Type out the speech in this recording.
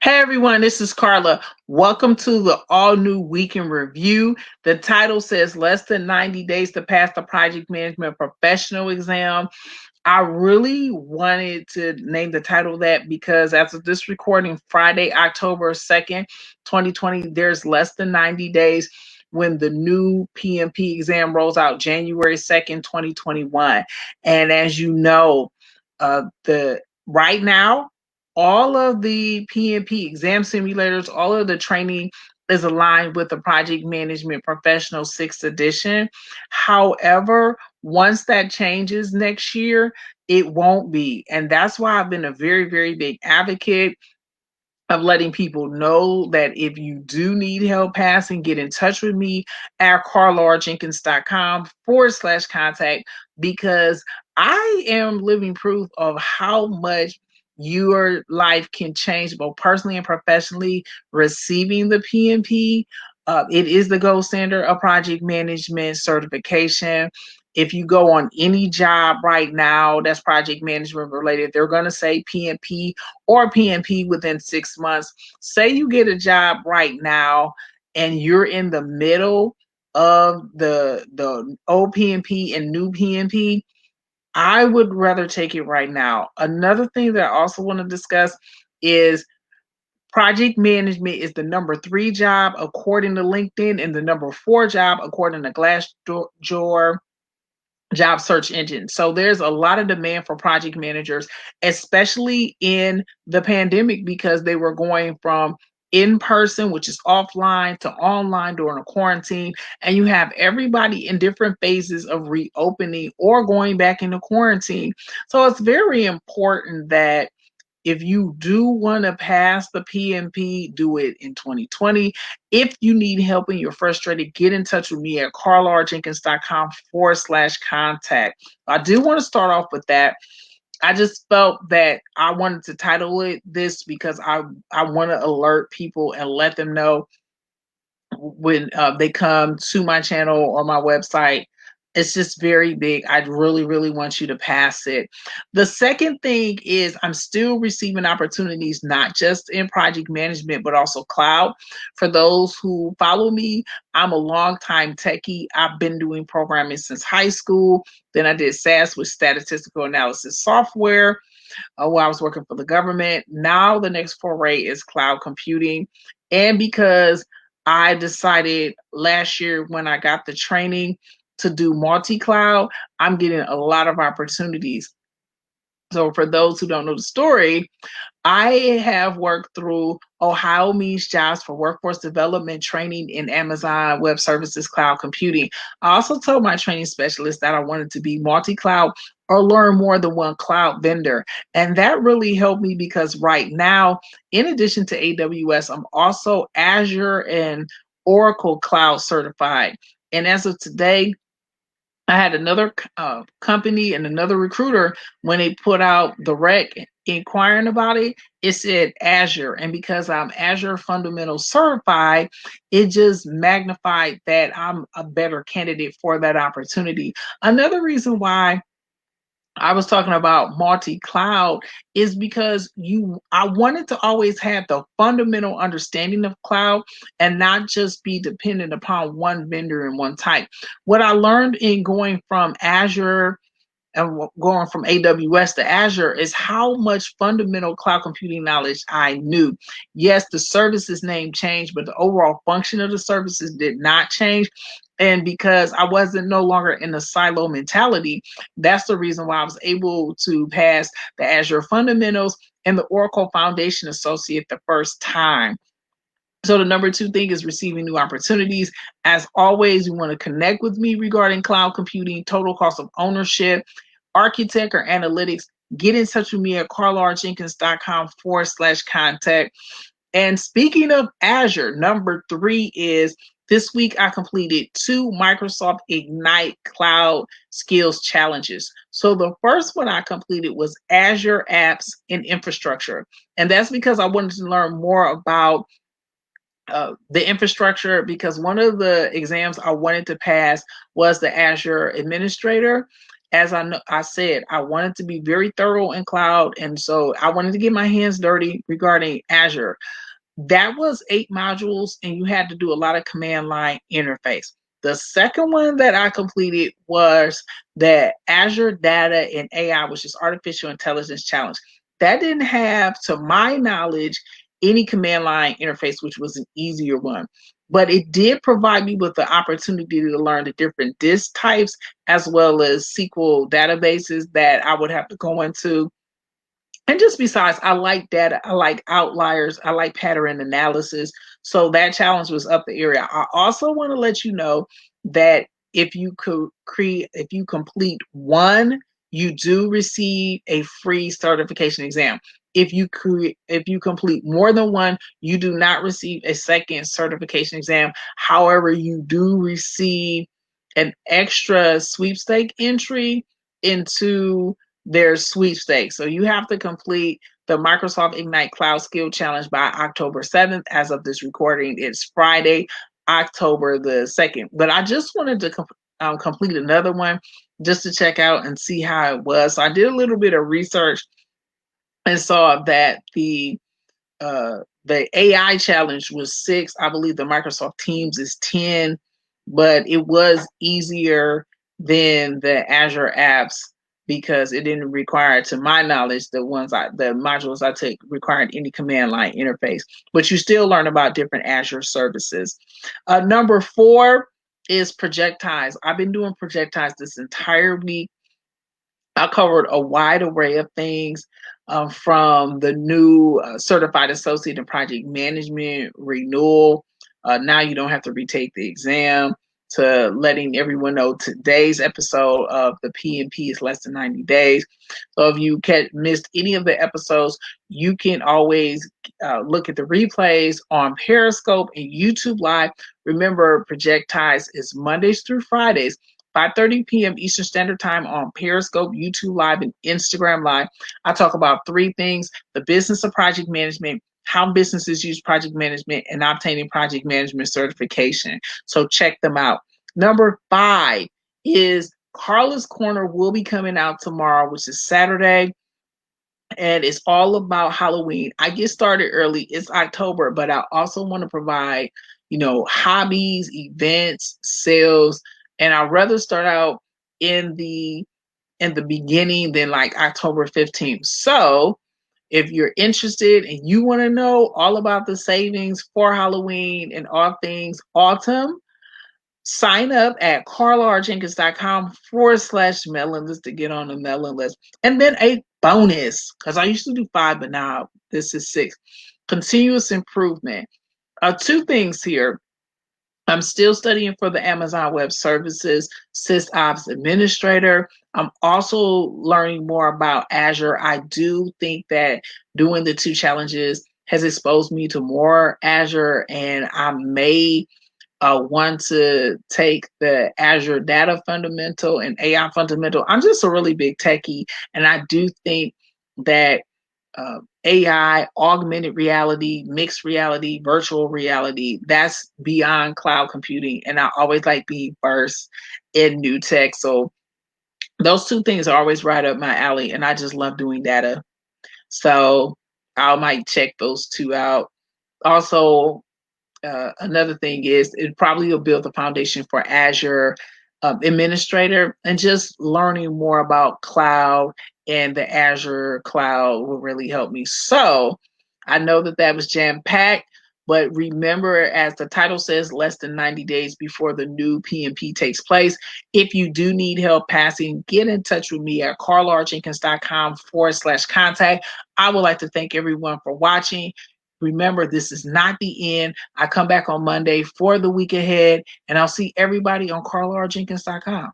Hey everyone, this is Carla. Welcome to the all new week in review. The title says less than 90 days to pass the project management professional exam. I really wanted to name the title that because as of this recording, Friday, October 2nd, 2020, there's less than 90 days when the new PMP exam rolls out January 2nd, 2021. And as you know, the right now, all of the PMP exam simulators, all of the training is aligned with the Project Management Professional 6th edition. However, once that changes next year, it won't be. And that's why I've been a very, very big advocate of letting people know that if you do need help passing, get in touch with me at carlajenkins.com/contact, because I am living proof of how much your life can change both personally and professionally receiving the PMP. It is the gold standard of project management certification. If you go on any job right now that's project management related, they're going to say PMP or PMP within 6 months. Say you get a job right now and you're in the middle of the old PMP and new PMP, I would rather take it right now. Another thing that I also want to discuss is project management is the number 3 job according to LinkedIn and the number 4 job according to Glassdoor job search engine. So there's a lot of demand for project managers, especially in the pandemic, because they were going from in person, which is offline, to online during a quarantine. And you have everybody in different phases of reopening or going back into quarantine. So it's very important that if you do want to pass the PMP, do it in 2020. If you need help and you're frustrated, get in touch with me at carlajenkins.com/contact. I do want to start off with that. I just felt that I wanted to title it this because I want to alert people and let them know when they come to my channel or my website. It's just very big. I really, really want you to pass it. The second thing is I'm still receiving opportunities, not just in project management, but also cloud. For those who follow me, I'm a longtime techie. I've been doing programming since high school. Then I did SAS with statistical analysis software while I was working for the government. Now the next foray is cloud computing. And because I decided last year when I got the training to do multi-cloud, I'm getting a lot of opportunities. So for those who don't know the story, I have worked through Ohio Means Jobs for Workforce Development Training in Amazon Web Services Cloud Computing. I also told my training specialist that I wanted to be multi-cloud or learn more than one cloud vendor. And that really helped me because right now, in addition to AWS, I'm also Azure and Oracle Cloud certified. And as of today, I had another company and another recruiter when they put out the rec inquiring about it, it said Azure. And because I'm Azure Fundamental certified, it just magnified that I'm a better candidate for that opportunity. Another reason why I was talking about multi-cloud is because I wanted to always have the fundamental understanding of cloud and not just be dependent upon one vendor and one type. What I learned in going from Azure and going from AWS to Azure is how much fundamental cloud computing knowledge I knew. Yes, the services name changed, but the overall function of the services did not change. And because I wasn't no longer in a silo mentality, that's the reason why I was able to pass the Azure Fundamentals and the Oracle Foundation Associate the first time. So the number 2 thing is receiving new opportunities. As always, you want to connect with me regarding cloud computing, total cost of ownership, architect, or analytics. Get in touch with me at carlajenkins.com/contact. And speaking of Azure, number 3 is this week I completed 2 Microsoft Ignite Cloud Skills Challenges. So the first one I completed was Azure Apps and Infrastructure. And that's because I wanted to learn more about the infrastructure, because one of the exams I wanted to pass was the Azure Administrator. as I said, I wanted to be very thorough in cloud. And so I wanted to get my hands dirty regarding Azure. That was 8 modules, and you had to do a lot of command line interface. The second one that I completed was the Azure Data and AI, which is Artificial Intelligence Challenge. That didn't have, to my knowledge, any command line interface, which was an easier one. But it did provide me with the opportunity to learn the different disk types as well as SQL databases that I would have to go into. And just besides, I like data, I like outliers, I like pattern analysis. So that challenge was up the area. I also want to let you know that if you if you complete one, you do receive a free certification exam. If you complete more than one, you do not receive a second certification exam. However, you do receive an extra sweepstake entry into their sweepstakes. So you have to complete the Microsoft Ignite Cloud Skill Challenge by October 7th. As of this recording, it's Friday, October the 2nd. But I just wanted to complete another one just to check out and see how it was. So I did a little bit of research and saw that the AI challenge was 6. I believe the Microsoft Teams is 10, but it was easier than the Azure apps because it didn't require, to my knowledge, the modules I took required any command line interface. But you still learn about different Azure services. Number 4 is Projectize. I've been doing Projectize this entire week. I covered a wide array of things, from the new Certified Associate in Project Management renewal. Now you don't have to retake the exam, to letting everyone know today's episode of the PMP is less than 90 days. So if you missed any of the episodes, you can always look at the replays on Periscope and YouTube Live. Remember, Projectize is Mondays through Fridays, 5:30 p.m. Eastern Standard Time on Periscope, YouTube Live, and Instagram Live. I talk about 3 things: the business of project management, how businesses use project management, and obtaining project management certification. So check them out. Number 5 is Carla's Corner will be coming out tomorrow, which is Saturday. And it's all about Halloween. I get started early. It's October, but I also want to provide, hobbies, events, sales, and I'd rather start out in the beginning than like October 15th. So if you're interested and you want to know all about the savings for Halloween and all things autumn, sign up at carlarjenkins.com/mailing list to get on the mailing list. And then a bonus, because I used to do 5, but now this is 6. Continuous improvement. 2 things here. I'm still studying for the Amazon Web Services SysOps Administrator. I'm also learning more about Azure. I do think that doing the 2 challenges has exposed me to more Azure, and I may want to take the Azure Data Fundamental and AI Fundamental. I'm just a really big techie, and I do think that AI, augmented reality, mixed reality, virtual reality, that's beyond cloud computing. And I always like being first in new tech. So those 2 things are always right up my alley. And I just love doing data. So I might check those 2 out. Also, another thing is it probably will build the foundation for Azure Administrator, and just learning more about cloud and the Azure cloud will really help me. So I know that was jam-packed, but remember, as the title says, less than 90 days before the new PMP takes place. If you do need help passing, get in touch with me at carlarjenkins.com/contact. I would like to thank everyone for watching. Remember, this is not the end. I come back on Monday for the week ahead, and I'll see everybody on carlarjenkins.com.